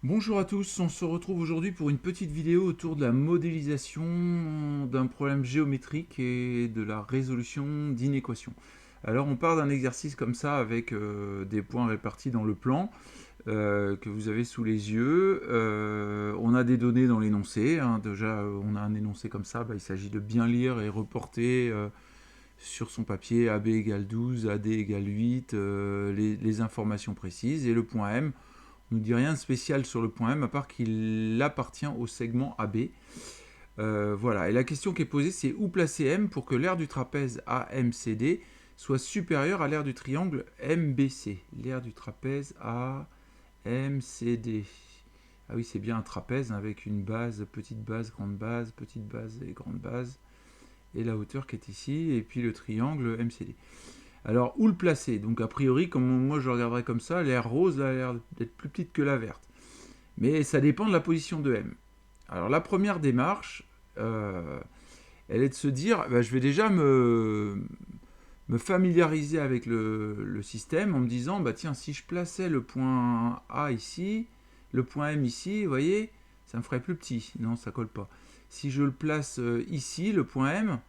Bonjour à tous, on se retrouve aujourd'hui pour une petite vidéo autour de la modélisation d'un problème géométrique et de la résolution d'inéquations. Alors on part d'un exercice comme ça avec des points répartis dans le plan que vous avez sous les yeux. On a des données dans l'énoncé, hein. Déjà on a un énoncé comme ça, il s'agit de bien lire et reporter sur son papier AB égale 12, AD égale 8, les informations précises. Et le point M, ne dit rien de spécial sur le point M, à part qu'il appartient au segment AB. Voilà, et la question qui est posée, c'est où placer M pour que l'aire du trapèze AMCD soit supérieure à l'aire du triangle MBC. L'aire du trapèze AMCD. Ah oui, c'est bien un trapèze avec une base, petite base et grande base, et la hauteur qui est ici, et puis le triangle MCD. Alors, où le placer? Donc, a priori, comme moi je regarderais comme ça, l'aire rose là, a l'air d'être plus petite que la verte. Mais ça dépend de la position de M. Alors, la première démarche, elle est de se dire, je vais déjà me familiariser avec le système en me disant, tiens, si je plaçais le point A ici, le point M ici, vous voyez, ça me ferait plus petit. Non, ça colle pas. Si je le place ici, le point M,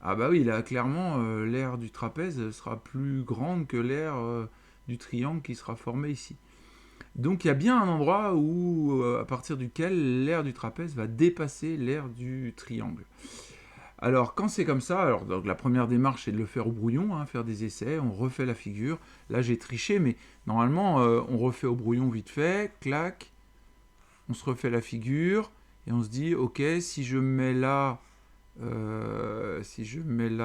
ah bah oui, là, clairement, l'aire du trapèze sera plus grande que l'aire du triangle qui sera formé ici. Donc il y a bien un endroit où, à partir duquel l'aire du trapèze va dépasser l'aire du triangle. Alors quand c'est comme ça, alors donc, la première démarche c'est de le faire au brouillon, hein, faire des essais, on refait la figure. Là j'ai triché, mais normalement on refait au brouillon vite fait, clac, on se refait la figure, et on se dit, ok, si je me mets là,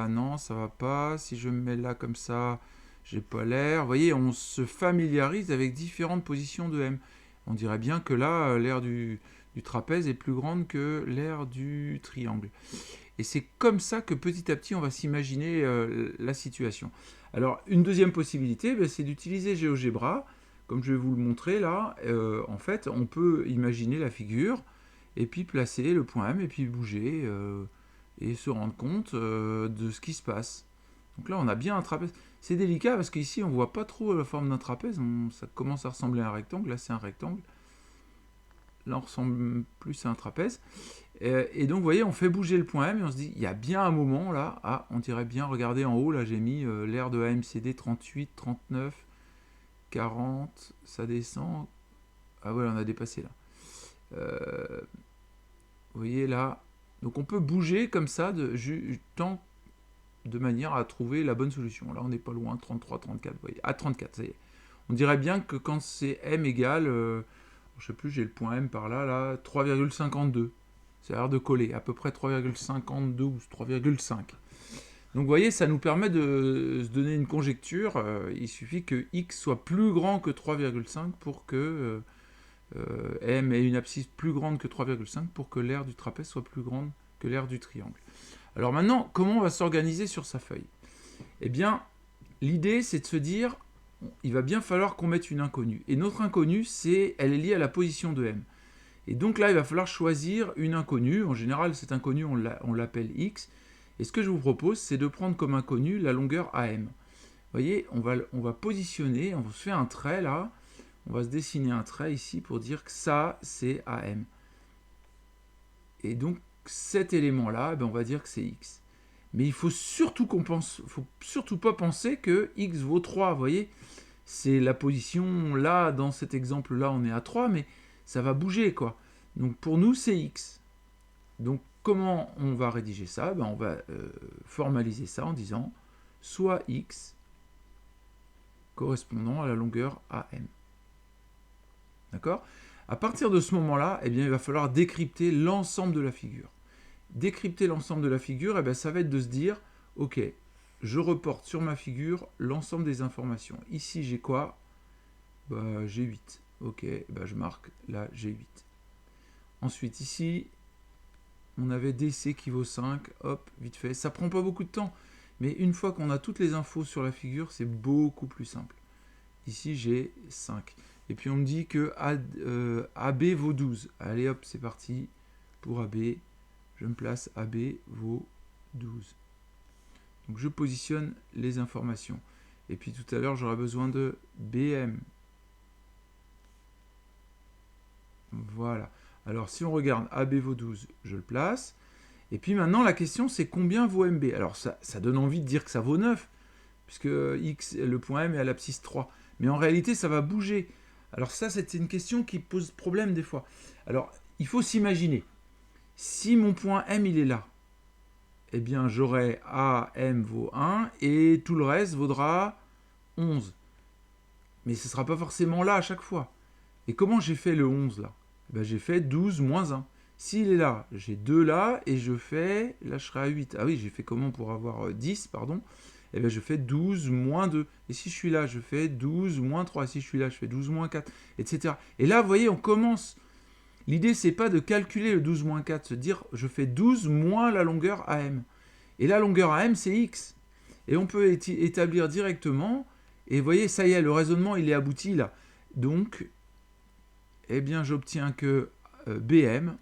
non, ça va pas. Si je me mets là comme ça, j'ai pas l'air. Vous voyez, on se familiarise avec différentes positions de M. On dirait bien que là, l'aire du trapèze est plus grande que l'aire du triangle. Et c'est comme ça que petit à petit, on va s'imaginer la situation. Alors, une deuxième possibilité, c'est d'utiliser GeoGebra. Comme je vais vous le montrer là, en fait, on peut imaginer la figure et puis placer le point M et puis bouger et se rendre compte de ce qui se passe. Donc là, on a bien un trapèze. C'est délicat parce qu'ici, on voit pas trop la forme d'un trapèze. Ça commence à ressembler à un rectangle. Là, c'est un rectangle. Là, on ressemble plus à un trapèze. Et donc, vous voyez, on fait bouger le point M et on se dit, il y a bien un moment là. Ah, on dirait bien, regardez en haut, là, j'ai mis l'aire de AMCD 38, 39, 40. Ça descend. Ah ouais, on a dépassé là. Vous voyez là. Donc, on peut bouger comme ça tant de manière à trouver la bonne solution. Là, on n'est pas loin, 33, 34, vous voyez. Ah, 34, ça y est. On dirait bien que quand c'est M égale, je sais plus, j'ai le point M par là, là, 3,52. Ça a l'air de coller, à peu près 3,52 ou 3,5. Donc vous voyez, ça nous permet de se donner une conjecture. Il suffit que x soit plus grand que 3,5 pour que M ait une abscisse plus grande que 3,5 pour que l'aire du trapèze soit plus grande que l'aire du triangle. Alors maintenant, comment on va s'organiser sur sa feuille? Eh bien, l'idée, c'est de se dire, il va bien falloir qu'on mette une inconnue. Et notre inconnue, elle est liée à la position de M. Et donc là, il va falloir choisir une inconnue. En général, cette inconnue, on l'appelle X. Et ce que je vous propose, c'est de prendre comme inconnue la longueur AM. Vous voyez, on va positionner, on se fait un trait là. On va se dessiner un trait ici pour dire que ça, c'est AM. Et donc, cet élément-là, on va dire que c'est X. Mais il faut surtout faut surtout pas penser que X vaut 3, vous voyez. C'est la position, là, dans cet exemple-là, on est à 3, mais ça va bouger, quoi. Donc, pour nous, c'est X. Donc, comment on va rédiger ça? On va formaliser ça en disant soit X correspondant à la longueur AM. D'accord? À partir de ce moment-là, il va falloir décrypter l'ensemble de la figure. Décrypter l'ensemble de la figure, ça va être de se dire, ok, je reporte sur ma figure l'ensemble des informations. Ici, j'ai quoi? J'ai 8. Ok, je marque là, j'ai 8. Ensuite, ici, on avait DC qui vaut 5. Hop, vite fait. Ça prend pas beaucoup de temps. Mais une fois qu'on a toutes les infos sur la figure, c'est beaucoup plus simple. Ici, j'ai 5. Et puis, on me dit que AB vaut 12. Allez, hop, c'est parti. Pour AB, je me place, AB vaut 12. Donc je positionne les informations. Et puis tout à l'heure, j'aurai besoin de BM. Voilà. Alors, si on regarde AB vaut 12, je le place. Et puis maintenant, la question, c'est combien vaut MB? Alors, ça donne envie de dire que ça vaut 9, puisque X, le point M est à l'abscisse 3. Mais en réalité, ça va bouger. Alors ça, c'est une question qui pose problème des fois. Alors, il faut s'imaginer. Si mon point M, il est là, eh bien, j'aurai AM vaut 1, et tout le reste vaudra 11. Mais ce ne sera pas forcément là à chaque fois. Et comment j'ai fait le 11 là? Ben, j'ai fait 12 moins 1. S'il est là, j'ai 2 là, et je fais... Là, je serai à 8. Ah oui, j'ai fait comment pour avoir 10, pardon? Eh bien, je fais 12 moins 2. Et si je suis là, je fais 12 moins 3. Et si je suis là, je fais 12 moins 4, etc. Et là, vous voyez, on commence. L'idée, c'est pas de calculer le 12 moins 4, se dire, je fais 12 moins la longueur AM. Et la longueur AM, c'est X. Et on peut établir directement, et vous voyez, ça y est, le raisonnement, il est abouti là. Donc, eh bien, j'obtiens que BM,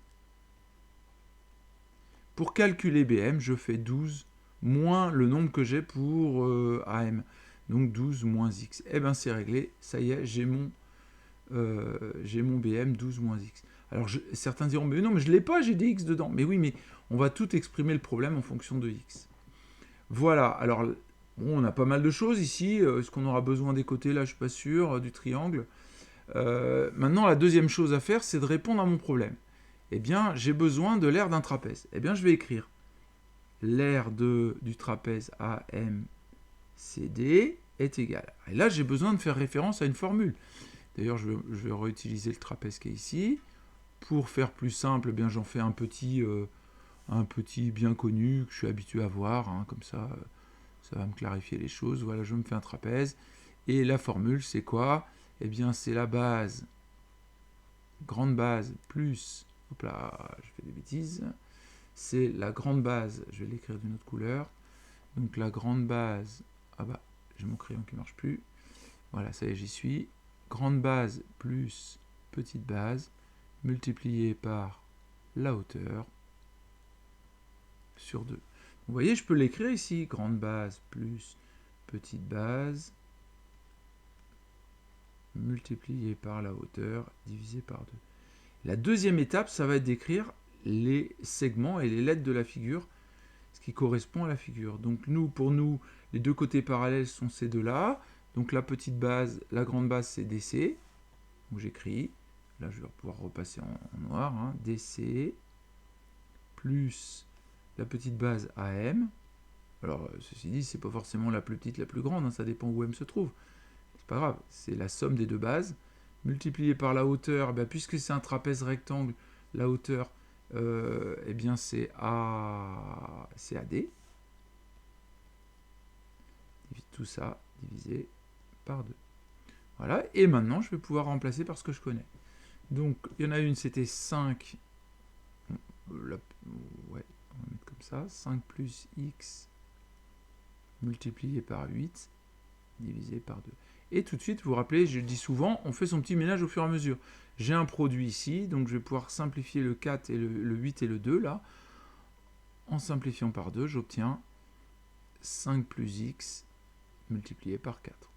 pour calculer BM, je fais 12 moins le nombre que j'ai pour AM. Donc 12 moins X. Eh bien, c'est réglé, ça y est, j'ai mon BM 12 moins X. Alors, certains diront, mais non, mais je ne l'ai pas, j'ai des X dedans. Mais oui, mais on va tout exprimer le problème en fonction de X. Voilà, alors, bon, on a pas mal de choses ici. Est-ce qu'on aura besoin des côtés? Là, je ne suis pas sûr, du triangle. Maintenant, la deuxième chose à faire, c'est de répondre à mon problème. Eh bien, j'ai besoin de l'aire d'un trapèze. Eh bien, je vais écrire l'aire du trapèze AMCD est égal. Et là, j'ai besoin de faire référence à une formule. D'ailleurs, je vais réutiliser le trapèze qui est ici. Pour faire plus simple, eh bien, j'en fais un petit bien connu que je suis habitué à voir. Hein, comme ça, ça va me clarifier les choses. Voilà, je me fais un trapèze. Et la formule, c'est quoi? Eh bien, c'est la base, grande base, plus... Hop là, je fais des bêtises. C'est la grande base, je vais l'écrire d'une autre couleur. Donc la grande base... Ah bah, j'ai mon crayon qui ne marche plus. Voilà, ça y est, j'y suis. Grande base plus petite base, multiplié par la hauteur sur 2. Vous voyez, je peux l'écrire ici. Grande base plus petite base, multiplié par la hauteur, divisé par 2. La deuxième étape, ça va être d'écrire les segments et les lettres de la figure, ce qui correspond à la figure. Donc pour nous, les deux côtés parallèles sont ces deux-là. Donc la petite base, la grande base, c'est DC. Donc j'écris, là je vais pouvoir repasser en noir, hein, DC, plus la petite base AM. Alors ceci dit, c'est pas forcément la plus petite, la plus grande, hein, ça dépend où M se trouve. C'est pas grave, c'est la somme des deux bases, multiplié par la hauteur, ben, puisque c'est un trapèze rectangle, la hauteur, eh bien c'est AD. Tout ça divisé par 2. Voilà, et maintenant je vais pouvoir remplacer par ce que je connais. Donc il y en a une, c'était 5, ouais, on va mettre comme ça, 5 plus x multiplié par 8 divisé par 2. Et tout de suite, vous vous rappelez, je le dis souvent, on fait son petit ménage au fur et à mesure. J'ai un produit ici, donc je vais pouvoir simplifier le 4 et le 8 et le 2, là. En simplifiant par 2, j'obtiens 5 plus x multiplié par 4.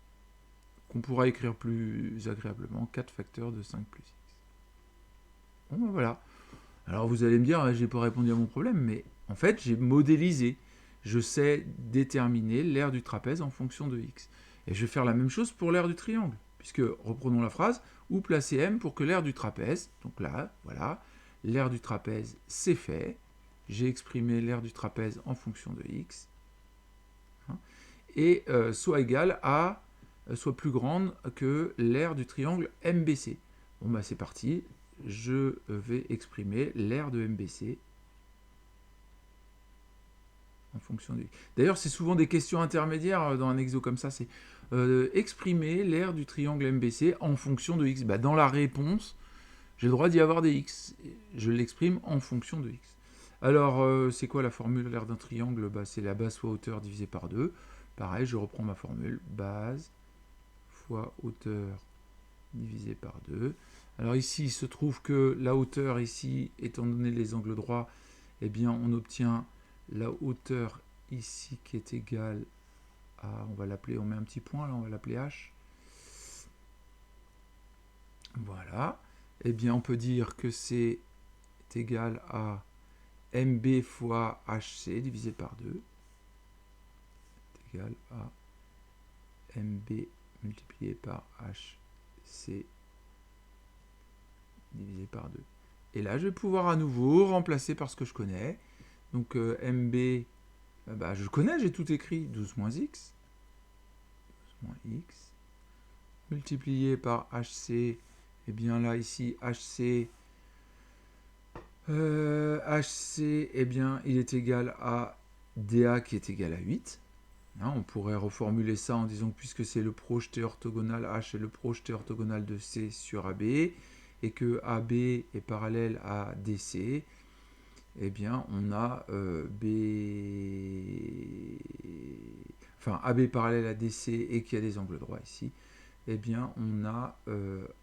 Qu'on pourra écrire plus agréablement, 4 facteurs de 5 plus x. Bon, ben voilà. Alors vous allez me dire, j'ai pas répondu à mon problème, mais en fait, j'ai modélisé. Je sais déterminer l'aire du trapèze en fonction de x. Et je vais faire la même chose pour l'aire du triangle, puisque, reprenons la phrase, où placer M pour que l'aire du trapèze, donc là, voilà, l'aire du trapèze, c'est fait. J'ai exprimé l'aire du trapèze en fonction de x, hein, et soit égale à, soit plus grande que l'aire du triangle MBC. Bon, bah c'est parti, je vais exprimer l'aire de MBC en fonction de... D'ailleurs, c'est souvent des questions intermédiaires dans un exo comme ça, c'est exprimer l'aire du triangle MBC en fonction de x. Bah, dans la réponse, j'ai le droit d'y avoir des x. Je l'exprime en fonction de x. Alors, c'est quoi la formule l'aire d'un triangle? Bah, c'est la base fois hauteur divisé par 2. Pareil, je reprends ma formule. Base fois hauteur divisé par 2. Alors ici, il se trouve que la hauteur, ici, étant donné les angles droits, eh bien, on obtient la hauteur ici qui est égale à, on va l'appeler, on met un petit point là, on va l'appeler H. Voilà. eh bien, on peut dire que c'est égal à MB fois HC divisé par 2. C'est égal à MB multiplié par HC divisé par 2. Et là, je vais pouvoir à nouveau remplacer par ce que je connais. Donc, MB, bah, je connais, j'ai tout écrit. 12 moins X. 12 moins X. Multiplié par HC. Et bien là, ici, HC, eh bien, il est égal à DA qui est égal à 8. Hein, on pourrait reformuler ça en disant que puisque c'est le projeté orthogonal H et le projeté orthogonal de C sur AB, et que AB est parallèle à DC, eh bien, on a AB parallèle à DC et qui a des angles droits ici, eh bien, on a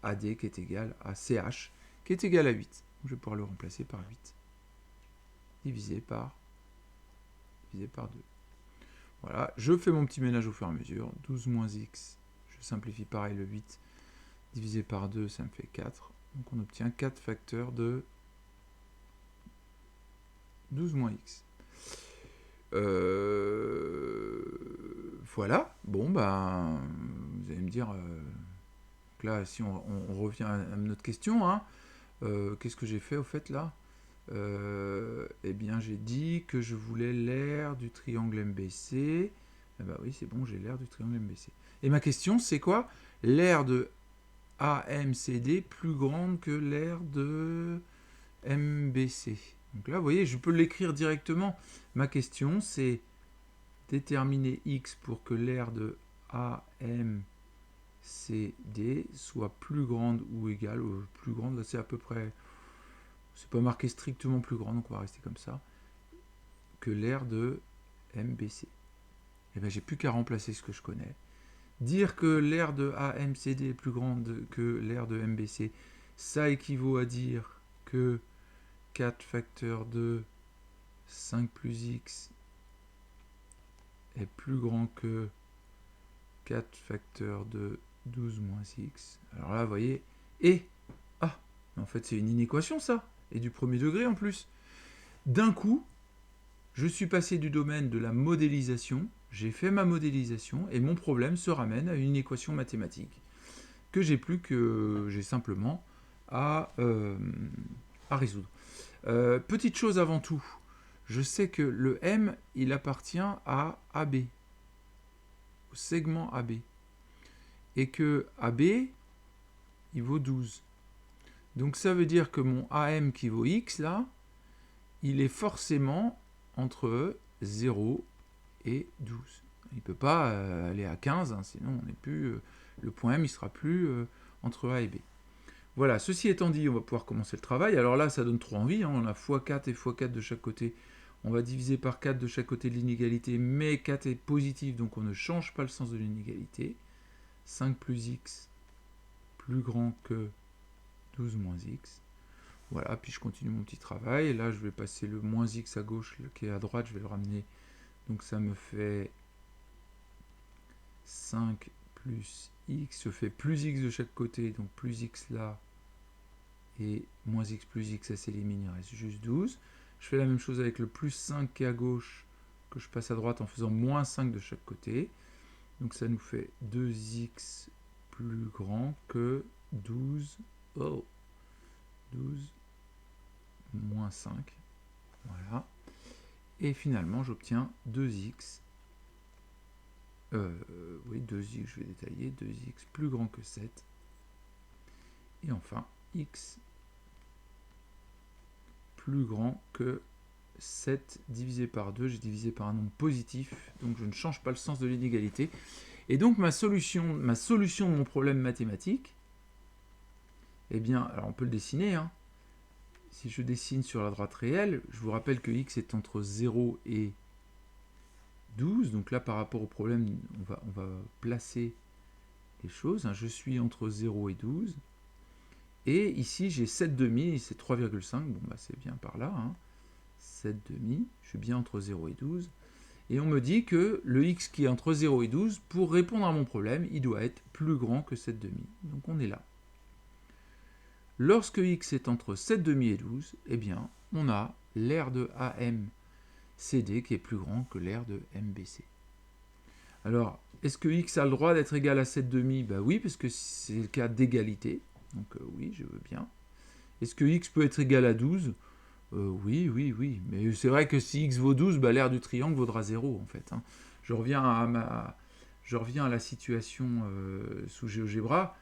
AD qui est égal à CH, qui est égal à 8. Je vais pouvoir le remplacer par 8, divisé par 2. Voilà, je fais mon petit ménage au fur et à mesure. 12 moins X, je simplifie pareil le 8, divisé par 2, ça me fait 4. Donc on obtient 4 facteurs de 12 moins X. Voilà, bon, ben, vous allez me dire, donc là, si on revient à notre question, hein, qu'est-ce que j'ai fait au fait là? Eh bien, j'ai dit que je voulais l'aire du triangle MBC. Eh ben oui, c'est bon, j'ai l'aire du triangle MBC. Et ma question, c'est quoi? L'aire de AMCD plus grande que l'aire de MBC. Donc là, vous voyez, je peux l'écrire directement. Ma question, c'est déterminer X pour que l'aire de AMCD soit plus grande ou égale, ou plus grande, là c'est à peu près, c'est pas marqué strictement plus grande, donc on va rester comme ça, que l'aire de MBC. Et bien j'ai plus qu'à remplacer ce que je connais. Dire que l'aire de AMCD est plus grande que l'aire de MBC, ça équivaut à dire que 4 facteurs de 5 plus X est plus grand que 4 facteurs de 12 moins X. Alors là, vous voyez, en fait c'est une inéquation ça, et du premier degré en plus. D'un coup, je suis passé du domaine de la modélisation, j'ai fait ma modélisation, et mon problème se ramène à une équation mathématique, que j'ai simplement à résoudre. Petite chose avant tout, je sais que le M, il appartient à AB, au segment AB, et que AB, il vaut 12. Donc ça veut dire que mon AM qui vaut X, là, il est forcément entre 0 et 12. Il ne peut pas aller à 15, hein, sinon on n'est plus, le point M, il ne sera plus entre A et B. Voilà, ceci étant dit, on va pouvoir commencer le travail. Alors là, ça donne trop envie, hein. On a x4 et x4 de chaque côté. On va diviser par 4 de chaque côté de l'inégalité, mais 4 est positif, donc on ne change pas le sens de l'inégalité. 5 plus x plus grand que 12 moins x. Voilà, puis je continue mon petit travail. Et là, je vais passer le moins x à gauche, le qui est à droite, je vais le ramener. Donc ça me fait 5 plus x. Je fais plus x de chaque côté, donc plus x là. Et moins x plus x, ça s'élimine, il reste juste 12. Je fais la même chose avec le plus 5 qui est à gauche, que je passe à droite en faisant moins 5 de chaque côté. Donc ça nous fait 2x plus grand que 12. Oh, 12 moins 5. Voilà. Et finalement, j'obtiens 2x. Oui, 2x, je vais détailler. 2x plus grand que 7. Et enfin, x plus grand que 7 divisé par 2. J'ai divisé par un nombre positif, donc je ne change pas le sens de l'inégalité. Et donc ma solution de mon problème mathématique, eh bien, alors on peut le dessiner, hein. Si je dessine sur la droite réelle, je vous rappelle que x est entre 0 et 12. Donc là, par rapport au problème, on va placer les choses. Je suis entre 0 et 12. Et ici, j'ai 7 demi, c'est 3,5. Bon, bah, c'est bien par là. 7 demi, je suis bien entre 0 et 12. Et on me dit que le x qui est entre 0 et 12, pour répondre à mon problème, il doit être plus grand que 7 demi. Donc on est là. Lorsque x est entre 7,5 et 12, eh bien, on a l'aire de AMCD qui est plus grand que l'aire de MBC. Alors, est-ce que x a le droit d'être égal à 7,5? Ben oui, parce que c'est le cas d'égalité. Donc oui, je veux bien. Est-ce que x peut être égal à 12? Oui, oui, oui. Mais c'est vrai que si x vaut 12, bah, l'aire du triangle vaudra 0, en fait. Hein. Je reviens à la situation sous GeoGebra.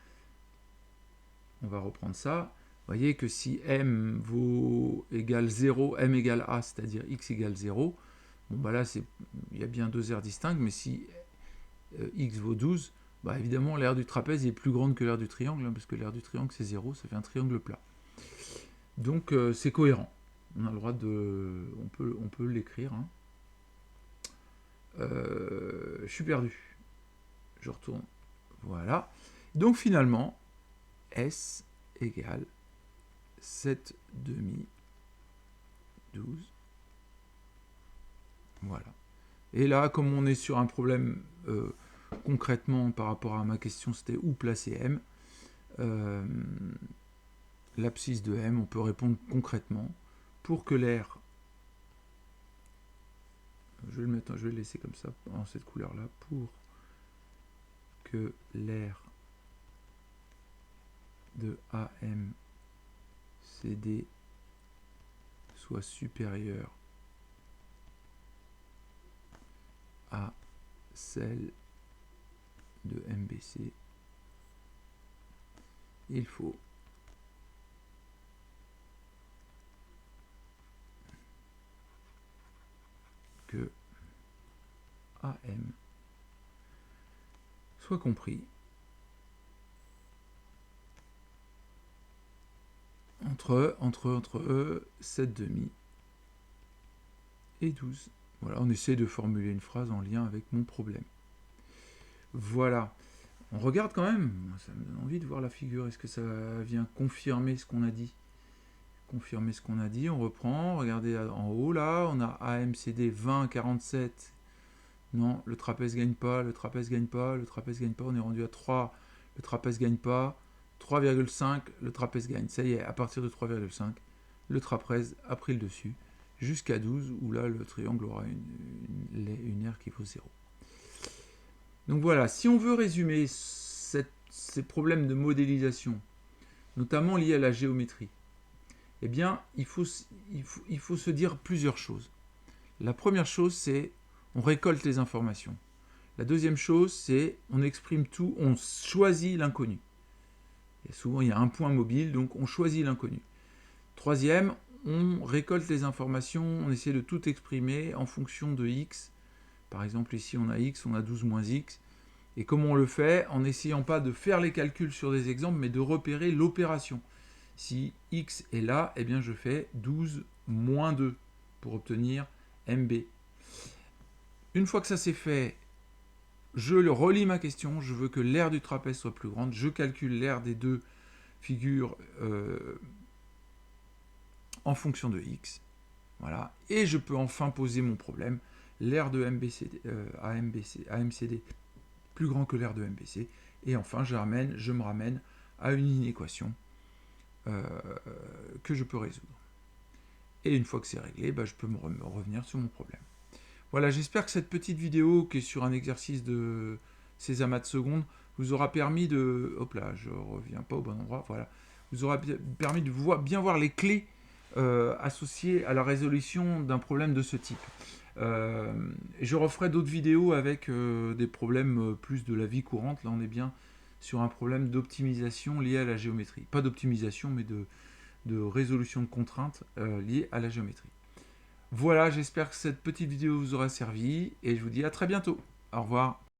On va reprendre ça. Vous voyez que si m vaut égale 0, m égale a, c'est-à-dire x égale 0, bon, bah là, il y a bien deux aires distinctes, mais si x vaut 12, bah, évidemment, l'aire du trapèze est plus grande que l'aire du triangle, hein, parce que l'aire du triangle, c'est 0, ça fait un triangle plat. Donc, c'est cohérent. On a le droit de... On peut l'écrire. Hein. Je suis perdu. Je retourne. Voilà. Donc, finalement, S égale 7,5, 12. Voilà. Et là, comme on est sur un problème concrètement par rapport à ma question, c'était où placer M, l'abscisse de M, on peut répondre concrètement pour que l'aire, je vais le laisser comme ça, en cette couleur-là, pour que l'aire de AMCD soit supérieure à celle de MBC, il faut que AM soit compris entre 7,5 et 12. Voilà, on essaie de formuler une phrase en lien avec mon problème. Voilà. On regarde quand même. Ça me donne envie de voir la figure. Est-ce que ça vient confirmer ce qu'on a dit? Confirmer ce qu'on a dit. On reprend. Regardez en haut là. On a AMCD 20, 47. Non, le trapèze gagne pas. Le trapèze gagne pas. Le trapèze gagne pas. On est rendu à 3. Le trapèze gagne pas. 3,5. Le trapèze gagne. Ça y est, à partir de 3,5, le trapèze a pris le dessus. Jusqu'à 12, où là, le triangle aura une aire qui vaut 0. Donc voilà, si on veut résumer ces problèmes de modélisation, notamment liés à la géométrie, eh bien, il faut se dire plusieurs choses. La première chose, c'est on récolte les informations. La deuxième chose, c'est on exprime tout, on choisit l'inconnu. Souvent, il y a un point mobile, donc on choisit l'inconnu. Troisième, on récolte les informations, on essaie de tout exprimer en fonction de x. Par exemple, ici, on a x, on a 12 moins x. Et comment on le fait? En n'essayant pas de faire les calculs sur des exemples, mais de repérer l'opération. Si x est là, eh bien je fais 12 moins 2 pour obtenir MB. Une fois que ça c'est fait, je relis ma question, je veux que l'aire du trapèze soit plus grande, je calcule l'aire des deux figures en fonction de x. Voilà. Et je peux enfin poser mon problème. L'aire de AMCD plus grand que l'aire de MBC. Et enfin, je me ramène à une inéquation que je peux résoudre. Et une fois que c'est réglé, bah, je peux me revenir sur mon problème. Voilà, j'espère que cette petite vidéo qui est sur un exercice de ces amas de seconde vous aura permis de... Hop là, je reviens pas au bon endroit. Voilà. Vous aura permis de bien voir les clés associées à la résolution d'un problème de ce type. Je referai d'autres vidéos avec des problèmes plus de la vie courante. Là, on est bien sur un problème d'optimisation lié à la géométrie. Pas d'optimisation, mais de résolution de contraintes liées à la géométrie. Voilà, j'espère que cette petite vidéo vous aura servi et je vous dis à très bientôt. Au revoir.